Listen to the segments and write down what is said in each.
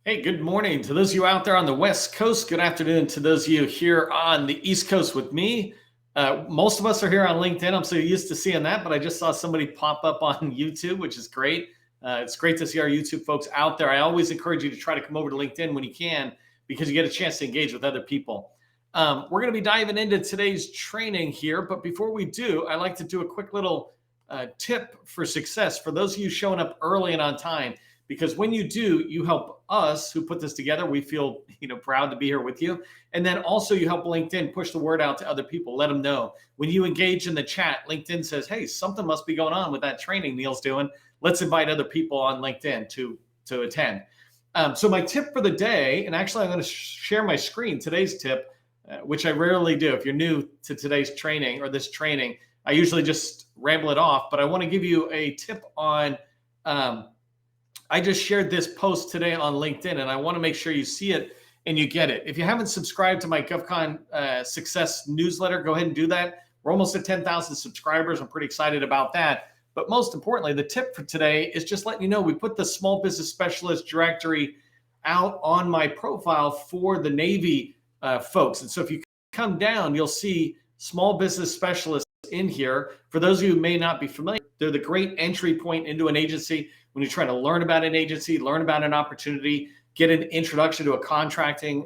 Hey, good morning to those of you out there on the West Coast. Good afternoon to those of you here on the East Coast with me. Most of us are here on LinkedIn. I'm so used to seeing that, but I just saw somebody pop up on YouTube, which is great. It's great to see our YouTube folks out there. I always encourage you to try to come over to LinkedIn when you can because you get a chance to engage with other people. We're going to be diving into today's training here, but before we do, I like to do a quick little tip for success for those of you showing up early and on time, because when you do, you help us who put this together. We feel proud to be here with you, and then also you help LinkedIn push the word out to other people. Let them know when you engage in the chat. LinkedIn says, hey, something must be going on with that training Neil's doing. Let's invite other people on LinkedIn to attend. So my tip for the day, and actually I'm going to share my screen, today's tip, which I rarely do. If you're new to today's training or this training, I usually just ramble it off, but I want to give you a tip on, I just shared this post today on LinkedIn, and I want to make sure you see it and you get it. If you haven't subscribed to my GovCon Success newsletter, go ahead and do that. We're almost at 10,000 subscribers. I'm pretty excited about that. But most importantly, the tip for today is just letting you know we put the Small Business Specialist directory out on my profile for the Navy folks. And so if you come down, you'll see Small Business Specialists in here. For those of you who may not be familiar, they're the great entry point into an agency when you're trying to learn about an agency, learn about an opportunity, get an introduction to a contracting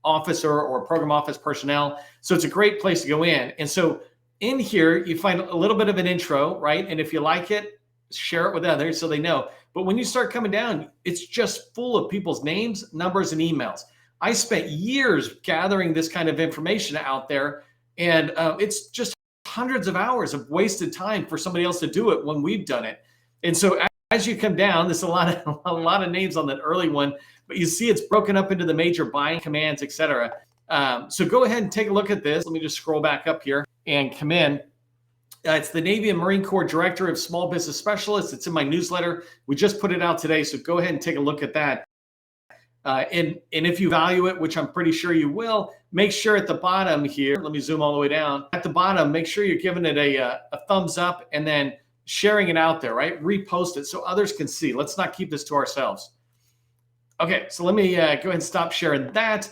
officer or program office personnel. So it's a great place to go in. And so in here, you find a little bit of an intro, right? And if you like it, share it with others so they know. But when you start coming down, it's just full of people's names, numbers, and emails. I spent years gathering this kind of information out there, and it's just hundreds of hours of wasted time for somebody else to do it when we've done it. And so as you come down, there's a lot of names on that early one, but you see it's broken up into the major buying commands, et cetera. So go ahead and take a look at this. Let me just scroll back up here and come in. It's the Navy and Marine Corps Director of Small Business Specialists. It's in my newsletter. We just put it out today, so go ahead and take a look at that. And if you value it, which I'm pretty sure you will, make sure at the bottom here, let me zoom all the way down. At the bottom, make sure you're giving it a thumbs up and then sharing it out there, right? Repost it so others can see. Let's not keep this to ourselves. Okay, so let me go ahead and stop sharing that.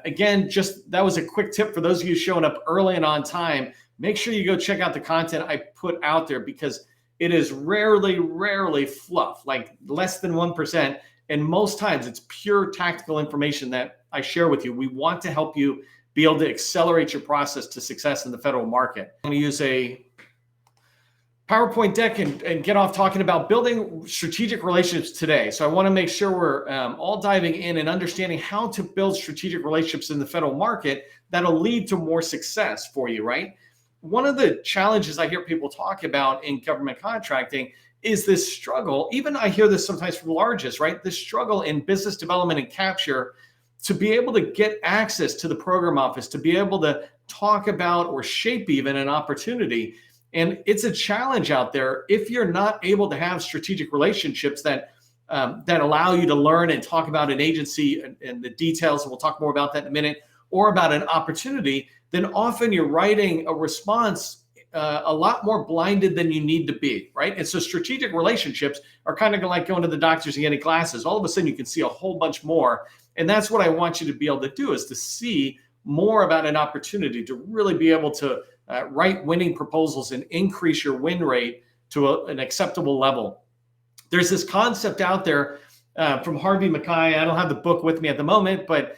Again, just that was a quick tip for those of you showing up early and on time. Make sure you go check out the content I put out there because it is rarely fluff, like less than 1%. And most times it's pure tactical information that I share with you. We want to help you be able to accelerate your process to success in the federal market. I'm going to use a PowerPoint deck and get off talking about building strategic relationships today. So I want to make sure we're all diving in and understanding how to build strategic relationships in the federal market that'll lead to more success for you, right? One of the challenges I hear people talk about in government contracting is this struggle. Even I hear this sometimes from largest, right? This struggle in business development and capture to be able to get access to the program office, to be able to talk about or shape even an opportunity. And it's a challenge out there if you're not able to have strategic relationships that allow you to learn and talk about an agency and the details, and we'll talk more about that in a minute, or about an opportunity, then often you're writing a response a lot more blinded than you need to be, right? And so strategic relationships are kind of like going to the doctors and getting glasses. All of a sudden you can see a whole bunch more. And that's what I want you to be able to do, is to see more about an opportunity, to really be able to write winning proposals and increase your win rate to an acceptable level. There's this concept out there from Harvey Mackay. I don't have the book with me at the moment, but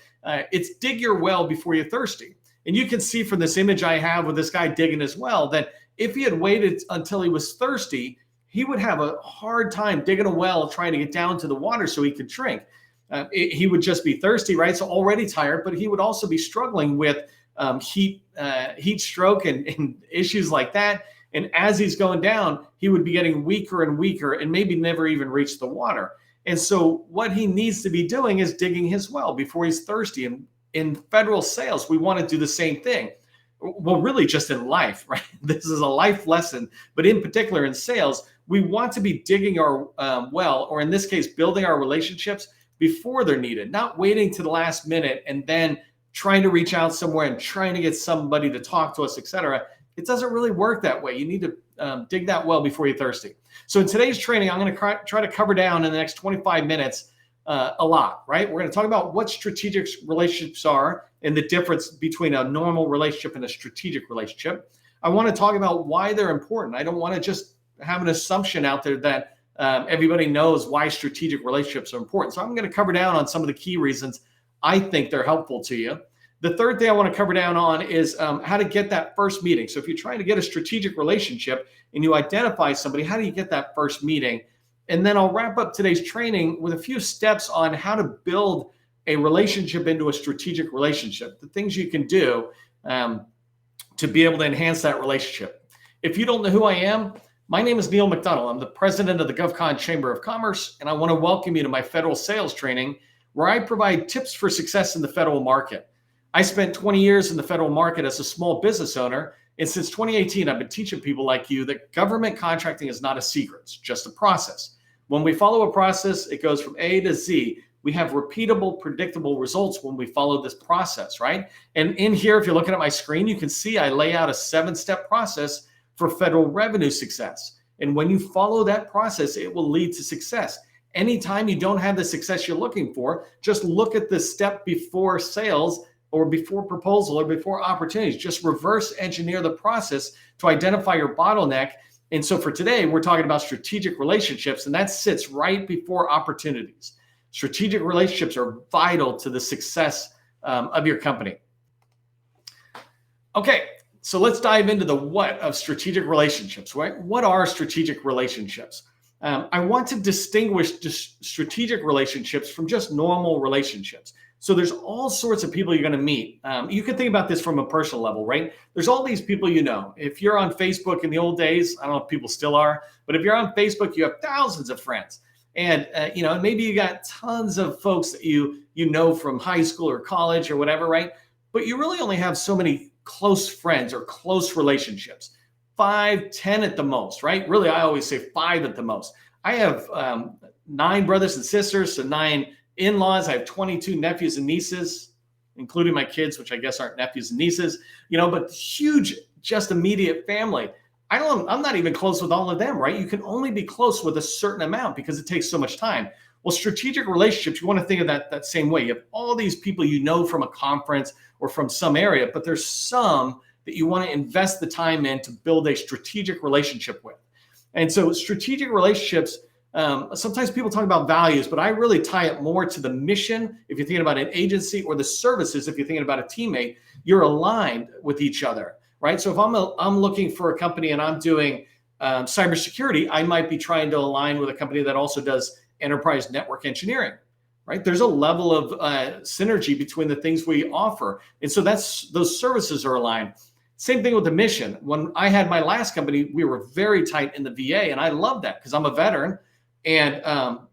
it's dig your well before you're thirsty. And you can see from this image I have with this guy digging his well that if he had waited until he was thirsty, he would have a hard time digging a well, trying to get down to the water so he could drink. He would just be thirsty, right? So already tired, but he would also be struggling with heat stroke and issues like that. And as he's going down, he would be getting weaker and weaker and maybe never even reach the water. And so what he needs to be doing is digging his well before he's thirsty. And in federal sales, we want to do the same thing. Well, really just in life, right? This is a life lesson, but in particular in sales, we want to be digging our well, or in this case, building our relationships before they're needed, not waiting to the last minute and then trying to reach out somewhere and trying to get somebody to talk to us, et cetera. It doesn't really work that way. You need to dig that well before you're thirsty. So in today's training, I'm going to try to cover down in the next 25 minutes a lot, right? We're going to talk about what strategic relationships are and the difference between a normal relationship and a strategic relationship. I want to talk about why they're important. I don't want to just have an assumption out there that everybody knows why strategic relationships are important. So I'm going to cover down on some of the key reasons I think they're helpful to you. The third thing I want to cover down on is how to get that first meeting. So if you're trying to get a strategic relationship and you identify somebody, how do you get that first meeting? And then I'll wrap up today's training with a few steps on how to build a relationship into a strategic relationship, the things you can do to be able to enhance that relationship. If you don't know who I am, my name is Neil McDonnell. I'm the president of the GovCon Chamber of Commerce, and I want to welcome you to my federal sales training, where I provide tips for success in the federal market. I spent 20 years in the federal market as a small business owner, and since 2018, I've been teaching people like you that government contracting is not a secret, it's just a process. When we follow a process, it goes from A to Z. We have repeatable, predictable results when we follow this process, right? And in here, if you're looking at my screen, you can see I lay out a 7-step process for federal revenue success. And when you follow that process, it will lead to success. Anytime you don't have the success you're looking for, just look at the step before sales or before proposal or before opportunities. Just reverse engineer the process to identify your bottleneck. And so for today, we're talking about strategic relationships, and that sits right before opportunities. Strategic relationships are vital to the success of your company. Okay, so let's dive into the what of strategic relationships, right? What are strategic relationships? I want to distinguish strategic relationships from just normal relationships. So there's all sorts of people you're going to meet. You can think about this from a personal level, right? There's all these people you know. If you're on Facebook in the old days, I don't know if people still are, but if you're on Facebook, you have thousands of friends. And maybe you got tons of folks that you know from high school or college or whatever, right? But you really only have so many close friends or close relationships, 5, 10 at the most, right? Really, I always say 5 at the most. I have 9 brothers and sisters, so 9 in-laws. I have 22 nephews and nieces, including my kids, which I guess aren't nephews and nieces, but huge, just immediate family. I'm not even close with all of them, right? You can only be close with a certain amount because it takes so much time. Well, strategic relationships, you want to think of that same way. You have all these people you know from a conference or from some area, but there's some that you want to invest the time in to build a strategic relationship with. And so strategic relationships, sometimes people talk about values, but I really tie it more to the mission. If you're thinking about an agency, or the services, if you're thinking about a teammate, you're aligned with each other, right? So if I'm looking for a company and I'm doing cybersecurity, I might be trying to align with a company that also does enterprise network engineering, right? There's a level of synergy between the things we offer. And so those services are aligned. Same thing with the mission. When I had my last company, we were very tight in the VA, and I love that because I'm a veteran. And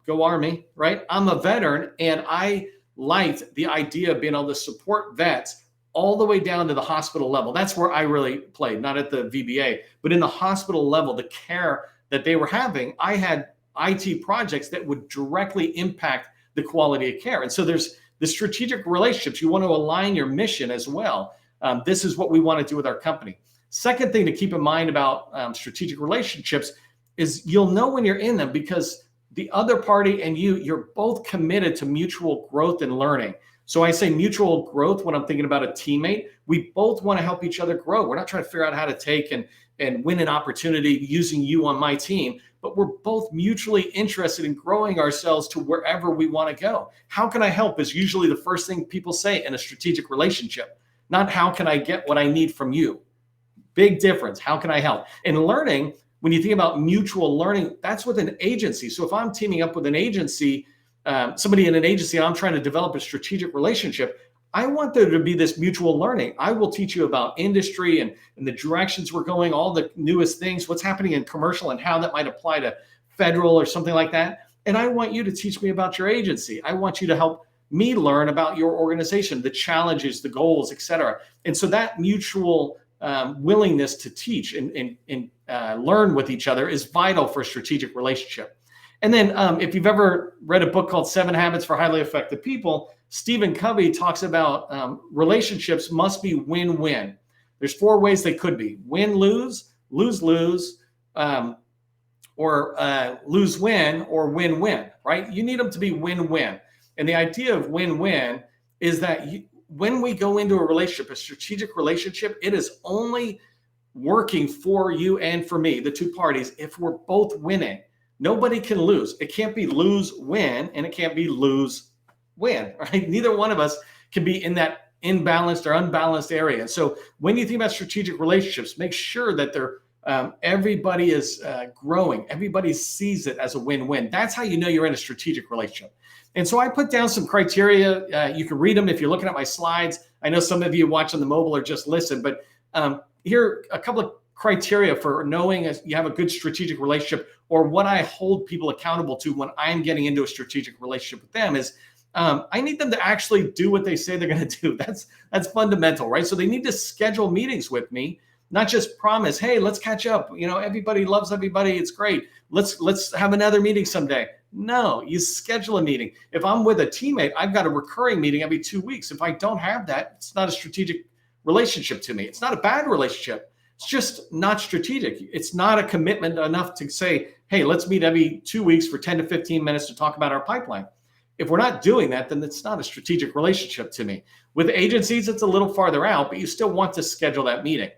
go Army, right? I'm a veteran, and I liked the idea of being able to support vets all the way down to the hospital level. That's where I really played, not at the VBA, but in the hospital level, the care that they were having. I had IT projects that would directly impact the quality of care. And so there's the strategic relationships. You want to align your mission as well. This is what we want to do with our company. Second thing to keep in mind about strategic relationships is you'll know when you're in them because the other party and you're both committed to mutual growth and learning. So I say mutual growth when I'm thinking about a teammate. We both want to help each other grow. We're not trying to figure out how to take and win an opportunity using you on my team, but we're both mutually interested in growing ourselves to wherever we want to go. How can I help is usually the first thing people say in a strategic relationship, not how can I get what I need from you. Big difference. How can I help? And learning, when you think about mutual learning, that's with an agency. So if I'm teaming up with an agency, somebody in an agency, and I'm trying to develop a strategic relationship, I want there to be this mutual learning. I will teach you about industry and the directions we're going, all the newest things, what's happening in commercial and how that might apply to federal or something like that. And I want you to teach me about your agency. I want you to help me learn about your organization, the challenges, the goals, et cetera. And so that mutual willingness to teach and learn with each other is vital for a strategic relationship. And then if you've ever read a book called 7 Habits for Highly Effective People, Stephen Covey talks about relationships must be win-win. There's 4 ways they could be: win-lose, lose-lose, or lose-win, or win-win, right? You need them to be win-win. And the idea of win-win is that when we go into a relationship, a strategic relationship, it is only working for you and for me, the two parties, if we're both winning. Nobody can lose. It can't be lose-win, and it can't be lose-win, right? Neither one of us can be in that imbalanced or unbalanced area. And so when you think about strategic relationships, make sure that they're everybody is growing. Everybody sees it as a win-win. That's how you know you're in a strategic relationship. And so I put down some criteria. You can read them if you're looking at my slides. I know some of you watch on the mobile or just listen, but here are a couple of criteria for knowing if you have a good strategic relationship, or what I hold people accountable to when I'm getting into a strategic relationship with them is I need them to actually do what they say they're going to do. That's fundamental, right? So they need to schedule meetings with me, not just promise, hey, let's catch up. Everybody loves everybody. It's great. Let's have another meeting someday. No, you schedule a meeting. If I'm with a teammate, I've got a recurring meeting every 2 weeks. If I don't have that, it's not a strategic relationship to me. It's not a bad relationship. It's just not strategic. It's not a commitment enough to say, hey, let's meet every 2 weeks for 10 to 15 minutes to talk about our pipeline. If we're not doing that, then it's not a strategic relationship to me. With agencies, it's a little farther out, but you still want to schedule that meeting.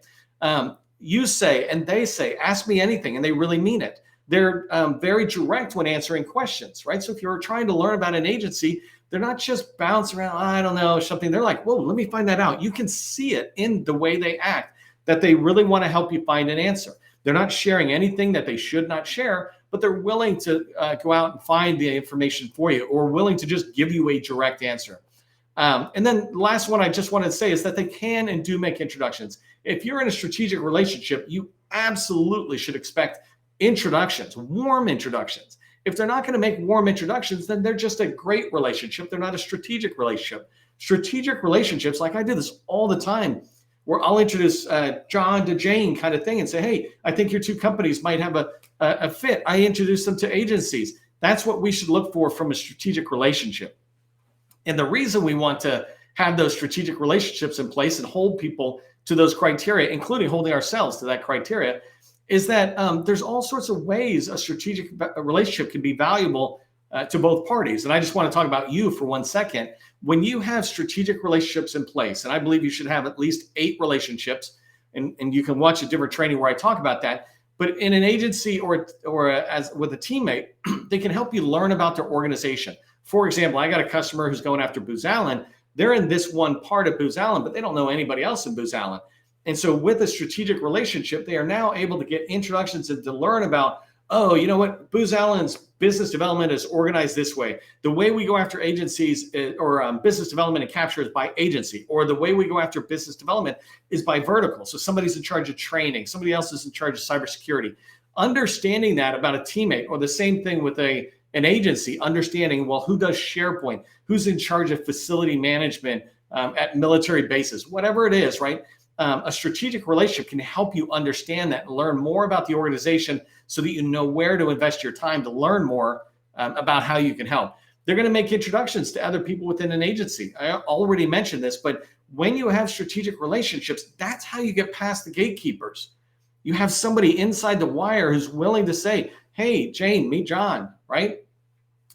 You say and they say, ask me anything, and they really mean it. They're very direct when answering questions, right? So if you're trying to learn about an agency, they're not just bouncing around, I don't know, something. They're like, whoa, let me find that out. You can see it in the way they act, that they really want to help you find an answer. They're not sharing anything that they should not share, but they're willing to go out and find the information for you, or willing to just give you a direct answer. And then the last one I just wanted to say is that they can and do make introductions. If you're in a strategic relationship, you absolutely should expect introductions, warm introductions. If they're not going to make warm introductions, then they're just a great relationship. They're not a strategic relationship. Strategic relationships, like I do this all the time, where I'll introduce John to Jane kind of thing and say, hey, I think your two companies might have a fit. I introduce them to agencies. That's what we should look for from a strategic relationship. And the reason we want to have those strategic relationships in place and hold people to those criteria, including holding ourselves to that criteria, is that there's all sorts of ways a strategic relationship can be valuable to both parties. And I just want to talk about you for 1 second. When you have strategic relationships in place, and I believe you should have at least 8 relationships, and you can watch a different training where I talk about that. But in an agency or as with a teammate, they can help you learn about their organization. For example, I got a customer who's going after Booz Allen. They're in this one part of Booz Allen, but they don't know anybody else in Booz Allen. And so with a strategic relationship, they are now able to get introductions and to learn about, oh, you know what, Booz Allen's business development is organized this way. The way we go after agencies or business development and capture is by agency, or the way we go after business development is by vertical. So somebody's in charge of training, somebody else is in charge of cybersecurity. Understanding that about a teammate, or the same thing with an agency, understanding, well, who does SharePoint, who's in charge of facility management at military bases, whatever it is, right? A strategic relationship can help you understand that and learn more about the organization so that you know where to invest your time to learn more about how you can help. They're going to make introductions to other people within an agency. I already mentioned this, but when you have strategic relationships, that's how you get past the gatekeepers. You have somebody inside the wire who's willing to say, hey, Jane, meet John, right?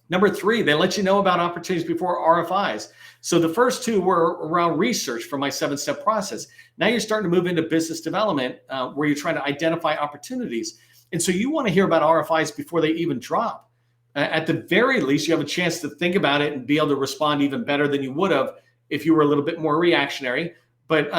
Number 3, they let you know about opportunities before RFIs. So the first 2 were around research for my 7-step process. Now you're starting to move into business development where you're trying to identify opportunities. And so you want to hear about RFIs before they even drop. At the very least, you have a chance to think about it and be able to respond even better than you would have if you were a little bit more reactionary. But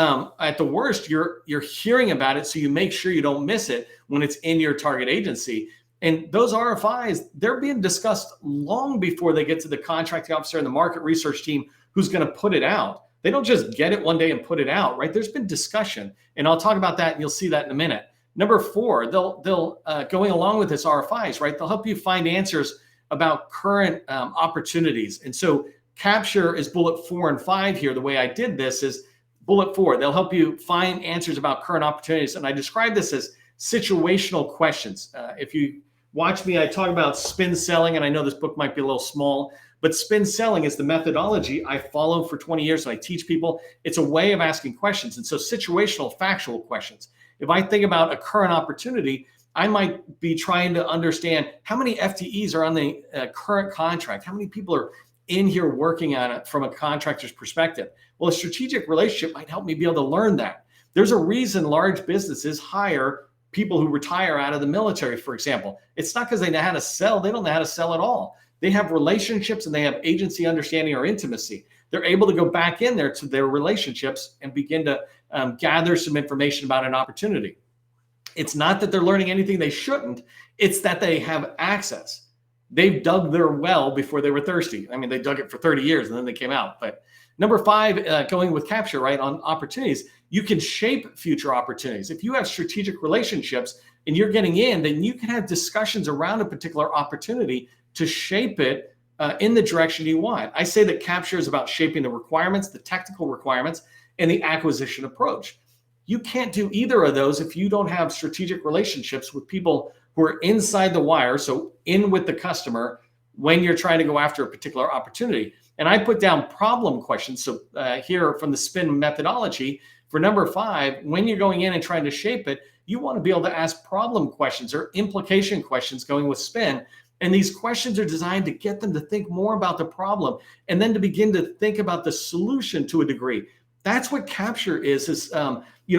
at the worst, you're hearing about it, so you make sure you don't miss it when it's in your target agency. And those RFIs, they're being discussed long before they get to the contracting officer and the market research team who's going to put it out. They don't just get it one day and put it out, right? There's been discussion, and I'll talk about that, and you'll see that in a minute. Number 4, they'll going along with this RFIs, right? They'll help you find answers about current opportunities. And so capture is bullet 4 and 5 here. The way I did this is bullet 4. They'll help you find answers about current opportunities. And I describe this as situational questions. If you watch me, I talk about spin selling, and I know this book might be a little small, but spin selling is the methodology I follow for 20 years, and I teach people. It's a way of asking questions. And so situational, factual questions. If I think about a current opportunity, I might be trying to understand how many FTEs are on the current contract, how many people are in here working on it from a contractor's perspective. Well, a strategic relationship might help me be able to learn that. There's a reason large businesses hire people who retire out of the military, for example. It's not because they know how to sell. They don't know how to sell at all. They have relationships and they have agency, understanding, or intimacy. They're able to go back in there to their relationships and begin to gather some information about an opportunity. It's not that they're learning anything they shouldn't. It's that they have access. They've dug their well before they were thirsty. I mean, they dug it for 30 years and then they came out. But number 5, going with capture, right, on opportunities, you can shape future opportunities. If you have strategic relationships and you're getting in, then you can have discussions around a particular opportunity to shape it in the direction you want. I say that capture is about shaping the requirements, the technical requirements, and the acquisition approach. You can't do either of those if you don't have strategic relationships with people who are inside the wire, so in with the customer when you're trying to go after a particular opportunity. And I put down problem questions. So here from the SPIN methodology, for number 5, when you're going in and trying to shape it, you want to be able to ask problem questions or implication questions going with SPIN. And these questions are designed to get them to think more about the problem and then to begin to think about the solution to a degree. That's what capture is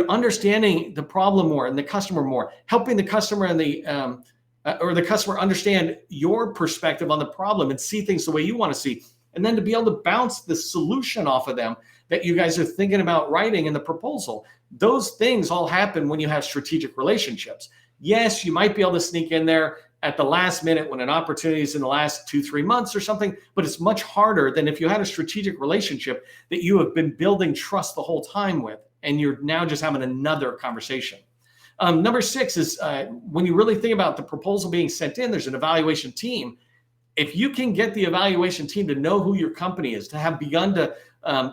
understanding the problem more and the customer more, helping the customer and the customer understand your perspective on the problem and see things the way you want to see. And then to be able to bounce the solution off of them that you guys are thinking about writing in the proposal. Those things all happen when you have strategic relationships. Yes, you might be able to sneak in there at the last minute when an opportunity is in the last 2-3 months or something, but it's much harder than if you had a strategic relationship that you have been building trust the whole time with, and you're now just having another conversation. Number 6 is when you really think about the proposal being sent in, there's an evaluation team. If you can get the evaluation team to know who your company is, to have begun to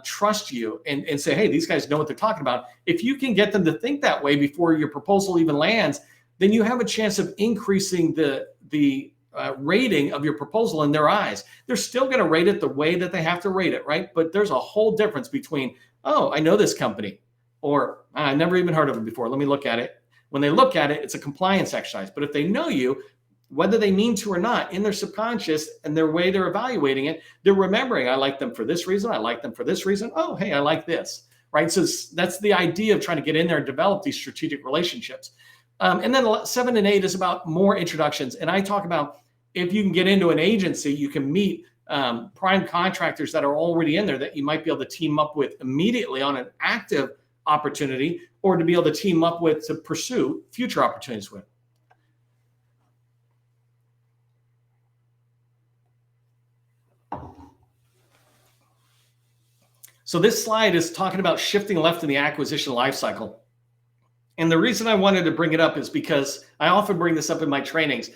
trust you and say, hey, these guys know what they're talking about. If you can get them to think that way before your proposal even lands, then you have a chance of increasing the rating of your proposal in their eyes. They're still going to rate it the way that they have to rate it, right? But there's a whole difference between, oh, I know this company, or I never even heard of them before. Let me look at it. When they look at it, it's a compliance exercise. But if they know you, whether they mean to or not, in their subconscious and their way they're evaluating it, they're remembering, I like them for this reason. I like them for this reason. Oh, hey, I like this, right? So that's the idea of trying to get in there and develop these strategic relationships. And then 7 and 8 is about more introductions. And I talk about if you can get into an agency, you can meet prime contractors that are already in there that you might be able to team up with immediately on an active opportunity, or to be able to team up with to pursue future opportunities with. So this slide is talking about shifting left in the acquisition lifecycle. And the reason I wanted to bring it up is because I often bring this up in my trainings,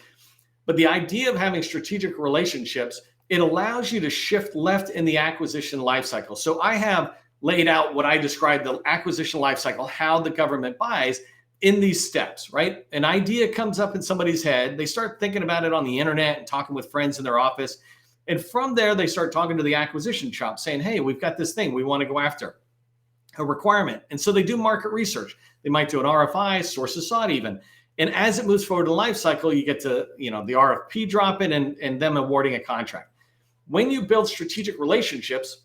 but the idea of having strategic relationships, it allows you to shift left in the acquisition lifecycle. So I have laid out what I describe the acquisition lifecycle, how the government buys in these steps, right? An idea comes up in somebody's head. They start thinking about it on the internet and talking with friends in their office. And from there, they start talking to the acquisition shop saying, hey, we've got this thing we want to go after, a requirement. And so they do market research. They might do an RFI, sources sought even. And as it moves forward in the life cycle, you get to, the RFP drop in and them awarding a contract. When you build strategic relationships,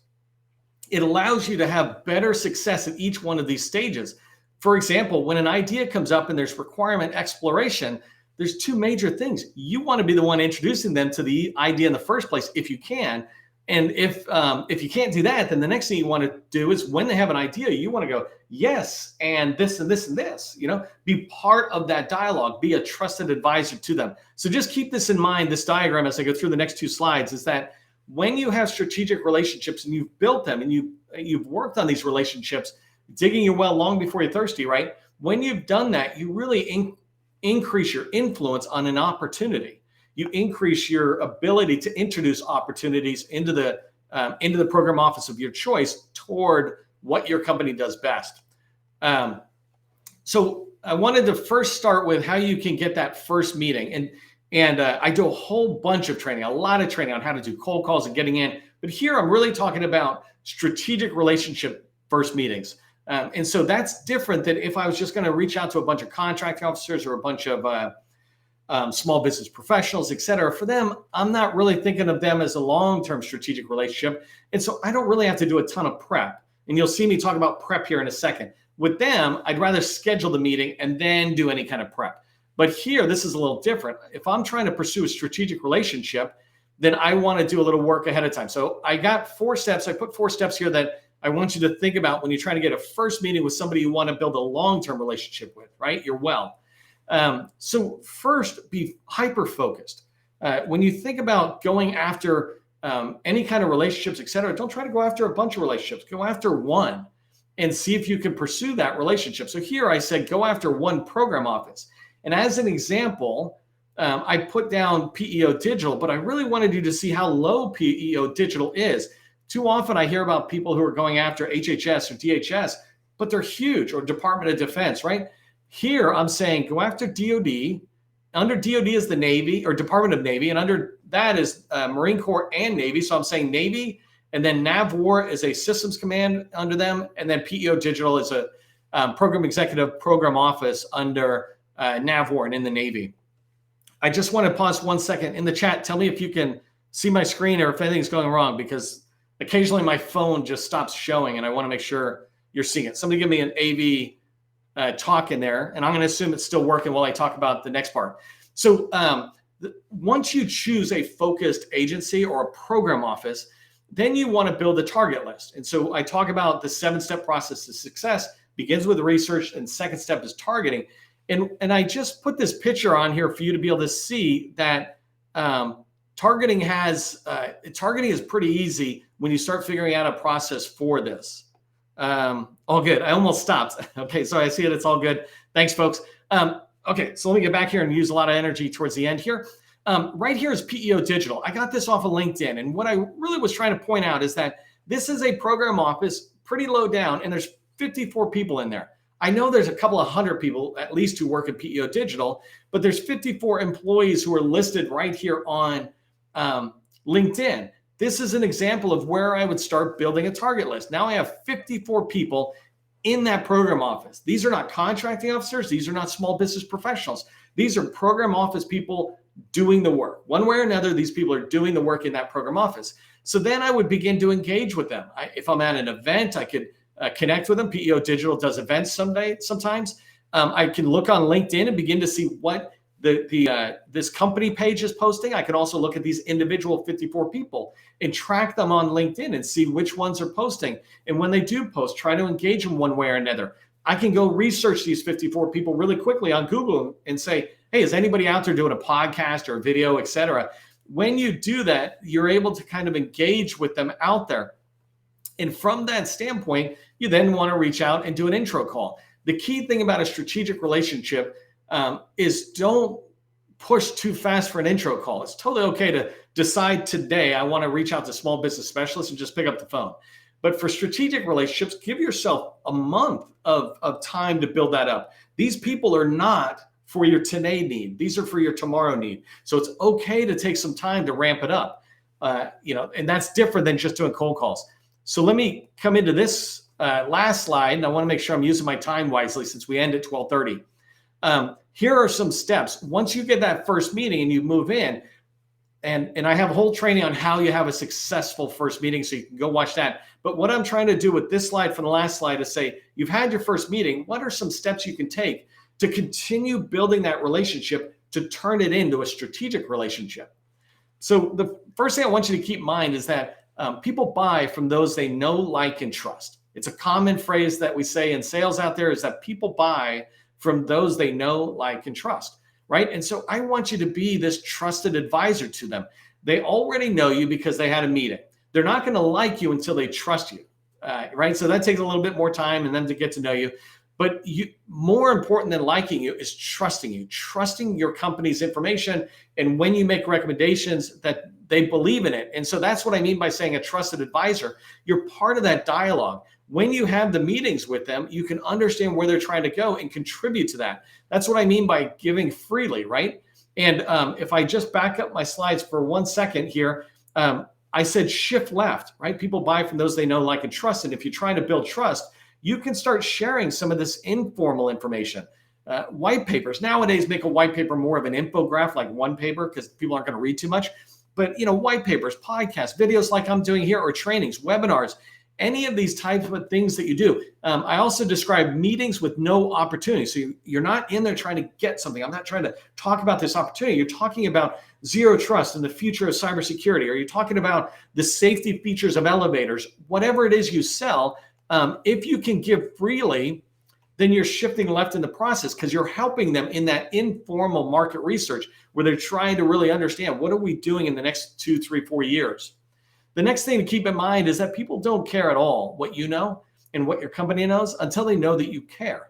it allows you to have better success at each one of these stages. For example, when an idea comes up and there's requirement exploration, there's 2 major things. You want to be the one introducing them to the idea in the first place, if you can. And if you can't do that, then the next thing you want to do is when they have an idea, you want to go, yes, and this and this and this, be part of that dialogue, be a trusted advisor to them. So just keep this in mind, this diagram, as I go through the next 2 slides, is that when you have strategic relationships and you've built them and you've worked on these relationships, digging your well long before you're thirsty, right? When you've done that, you really increase your influence on an opportunity. You increase your ability to introduce opportunities into the program office of your choice toward what your company does best. So I wanted to first start with how you can get that first meeting. And I do a whole bunch of training, a lot of training on how to do cold calls and getting in. But here I'm really talking about strategic relationship first meetings. And so that's different than if I was just going to reach out to a bunch of contracting officers or a bunch of small business professionals, et cetera. For them, I'm not really thinking of them as a long-term strategic relationship. And so I don't really have to do a ton of prep. And you'll see me talk about prep here in a second. With them, I'd rather schedule the meeting and then do any kind of prep. But here, this is a little different. If I'm trying to pursue a strategic relationship, then I want to do a little work ahead of time. So I got 4 steps. I put 4 steps here that I want you to think about when you're trying to get a first meeting with somebody you want to build a long-term relationship with, right? You're well. So first, be hyper-focused. When you think about going after any kind of relationships, et cetera, don't try to go after a bunch of relationships. Go after one and see if you can pursue that relationship. So here I said, go after one program office. And as an example, I put down PEO Digital, but I really wanted you to see how low PEO Digital is. Too often I hear about people who are going after HHS or DHS, but they're huge, or Department of Defense, right? Here I'm saying go after DOD. Under DOD is the Navy or Department of Navy, and under that is Marine Corps and Navy. So I'm saying Navy, and then NAVWAR is a systems command under them, and then PEO Digital is a program executive program office under NAVWAR and in the Navy. I just want to pause 1 second in the chat. Tell me if you can see my screen or if anything's going wrong, because occasionally my phone just stops showing and I want to make sure you're seeing it. Somebody give me an AV talk in there, and I'm going to assume it's still working while I talk about the next part. So once you choose a focused agency or a program office, then you want to build a target list. And so I talk about the 7-step process to success. Begins with research, and second step is targeting. And I just put this picture on here for you to be able to see that targeting is pretty easy when you start figuring out a process for this. All good. I almost stopped. Okay, so I see it. It's all good. Thanks, folks. Okay, so let me get back here and use a lot of energy towards the end here. Right here is PEO Digital. I got this off of LinkedIn. And what I really was trying to point out is that this is a program office, pretty low down, and there's 54 people in there. I know there's a couple of hundred people at least who work at PEO Digital, but there's 54 employees who are listed right here on LinkedIn. This is an example of where I would start building a target list. Now I have 54 people in that program office. These are not contracting officers. These are not small business professionals. These are program office people doing the work. One way or another, these people are doing the work in that program office. So then I would begin to engage with them. If I'm at an event, I could connect with them. PEO Digital does events sometimes. I can look on LinkedIn and begin to see what this company page is posting. I can also look at these individual 54 people and track them on LinkedIn and see which ones are posting. And when they do post, try to engage them one way or another. I can go research these 54 people really quickly on Google and say, hey, is anybody out there doing a podcast or a video, et cetera? When you do that, you're able to kind of engage with them out there. And from that standpoint, you then want to reach out and do an intro call. The key thing about a strategic relationship is don't push too fast for an intro call. It's totally okay to decide today, I want to reach out to small business specialists and just pick up the phone. But for strategic relationships, give yourself a month of time to build that up. These people are not for your today need. These are for your tomorrow need. So it's okay to take some time to ramp it up. And that's different than just doing cold calls. So let me come into this last slide, and I want to make sure I'm using my time wisely since we end at 12:30. Here are some steps. Once you get that first meeting and you move in, and I have a whole training on how you have a successful first meeting, so you can go watch that. But what I'm trying to do with this slide from the last slide is say, you've had your first meeting. What are some steps you can take to continue building that relationship to turn it into a strategic relationship? So the first thing I want you to keep in mind is that people buy from those they know, like, and trust. It's a common phrase that we say in sales out there, is that people buy from those they know, like, and trust, right? And so I want you to be this trusted advisor to them. They already know you because they had a meeting. They're not going to like you until they trust you, right? So that takes a little bit more time and them to get to know you. But more important than liking you is trusting you, trusting your company's information. And when you make recommendations, that they believe in it. And so that's what I mean by saying a trusted advisor. You're part of that dialogue. When you have the meetings with them, you can understand where they're trying to go and contribute to that. That's what I mean by giving freely, right? And if I just back up my slides for 1 second here, I said shift left, right? People buy from those they know, like, and trust. And if you're trying to build trust, you can start sharing some of this informal information. White papers. Nowadays, make a white paper more of an infographic, like one paper, because people aren't going to read too much. But, white papers, podcasts, videos like I'm doing here, or trainings, webinars, any of these types of things that you do. I also describe meetings with no opportunity. So you're not in there trying to get something. I'm not trying to talk about this opportunity. You're talking about zero trust and the future of cybersecurity. Or you're talking about the safety features of elevators. Whatever it is you sell, if you can give freely, then you're shifting left in the process, because you're helping them in that informal market research where they're trying to really understand, what are we doing in the next 2, 3, 4 years? The next thing to keep in mind is that people don't care at all what you know and what your company knows until they know that you care.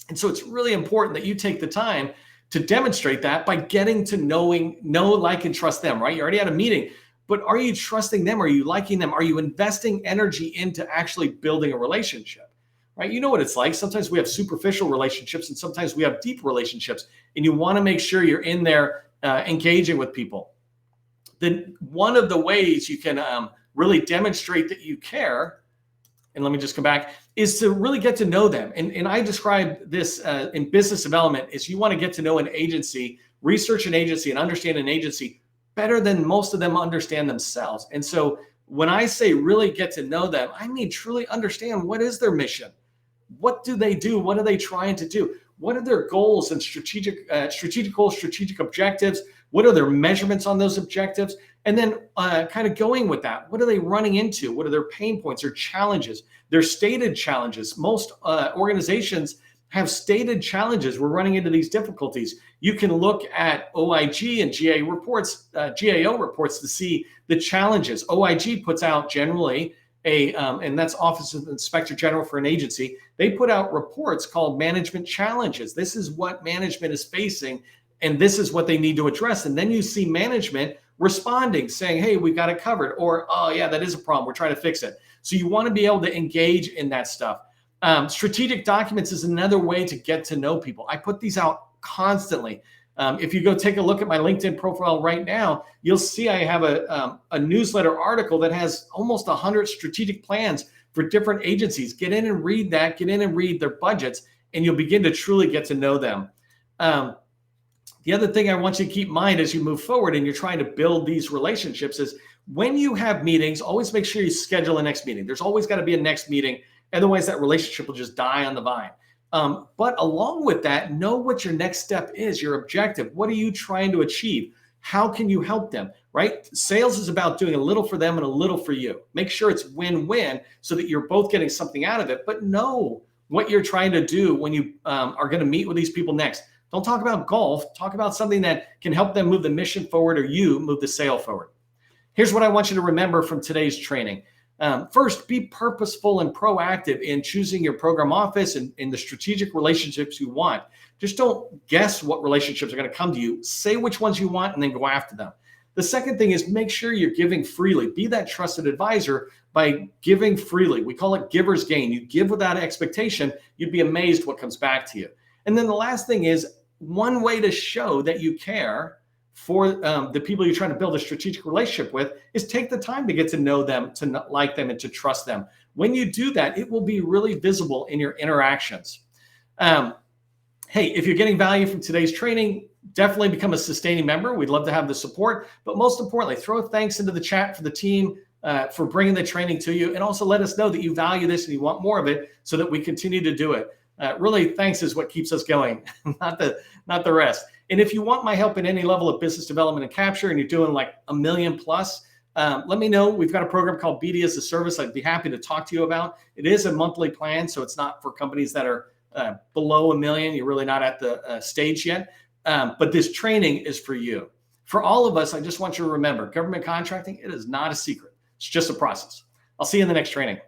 And so it's really important that you take the time to demonstrate that by getting to know, like, and trust them, right? You already had a meeting, but are you trusting them? Are you liking them? Are you investing energy into actually building a relationship, right? You know what it's like. Sometimes we have superficial relationships and sometimes we have deep relationships, and you want to make sure you're in there engaging with people. Then one of the ways you can really demonstrate that you care, and let me just come back, is to really get to know them. And I describe this in business development, is you want to get to know an agency, research an agency, and understand an agency better than most of them understand themselves. And so when I say really get to know them, I mean truly understand, what is their mission? What do they do? What are they trying to do? What are their goals and strategic goals, strategic objectives? What are their measurements on those objectives? And then kind of going with that, what are they running into? What are their pain points or challenges? Their stated challenges. Most organizations have stated challenges. We're running into these difficulties. You can look at OIG and GAO reports to see the challenges. OIG puts out generally and that's Office of Inspector General for an agency. They put out reports called management challenges. This is what management is facing, and this is what they need to address. And then you see management responding, saying, hey, we got it covered. Or, oh yeah, that is a problem. We're trying to fix it. So you want to be able to engage in that stuff. Strategic documents is another way to get to know people. I put these out constantly. If you go take a look at my LinkedIn profile right now, you'll see I have a newsletter article that has almost 100 strategic plans for different agencies. Get in and read that. Get in and read their budgets, and you'll begin to truly get to know them. The other thing I want you to keep in mind as you move forward and you're trying to build these relationships is, when you have meetings, always make sure you schedule a next meeting. There's always got to be a next meeting. Otherwise, that relationship will just die on the vine. But along with that, know what your next step is, your objective. What are you trying to achieve? How can you help them, right? Sales is about doing a little for them and a little for you. Make sure it's win-win so that you're both getting something out of it, but know what you're trying to do when you are going to meet with these people next. Don't talk about golf. Talk about something that can help them move the mission forward, or you move the sale forward. Here's what I want you to remember from today's training. First, be purposeful and proactive in choosing your program office and in the strategic relationships you want. Just don't guess what relationships are going to come to you. Say which ones you want and then go after them. The second thing is, make sure you're giving freely. Be that trusted advisor by giving freely. We call it giver's gain. You give without expectation. You'd be amazed what comes back to you. And then the last thing is, one way to show that you care for the people you're trying to build a strategic relationship with is take the time to get to know them, to like them, and to trust them. When you do that, it will be really visible in your interactions. Hey, if you're getting value from today's training, definitely become a sustaining member. We'd love to have the support, but most importantly, throw thanks into the chat for the team for bringing the training to you, and also let us know that you value this and you want more of it so that we continue to do it. Really, thanks is what keeps us going, not the rest. And if you want my help in any level of business development and capture, and you're doing like 1 million plus, let me know. We've got a program called BD as a Service. I'd be happy to talk to you about. It is a monthly plan, so it's not for companies that are below 1 million. You're really not at the stage yet. But this training is for you. For all of us, I just want you to remember, government contracting, it is not a secret. It's just a process. I'll see you in the next training.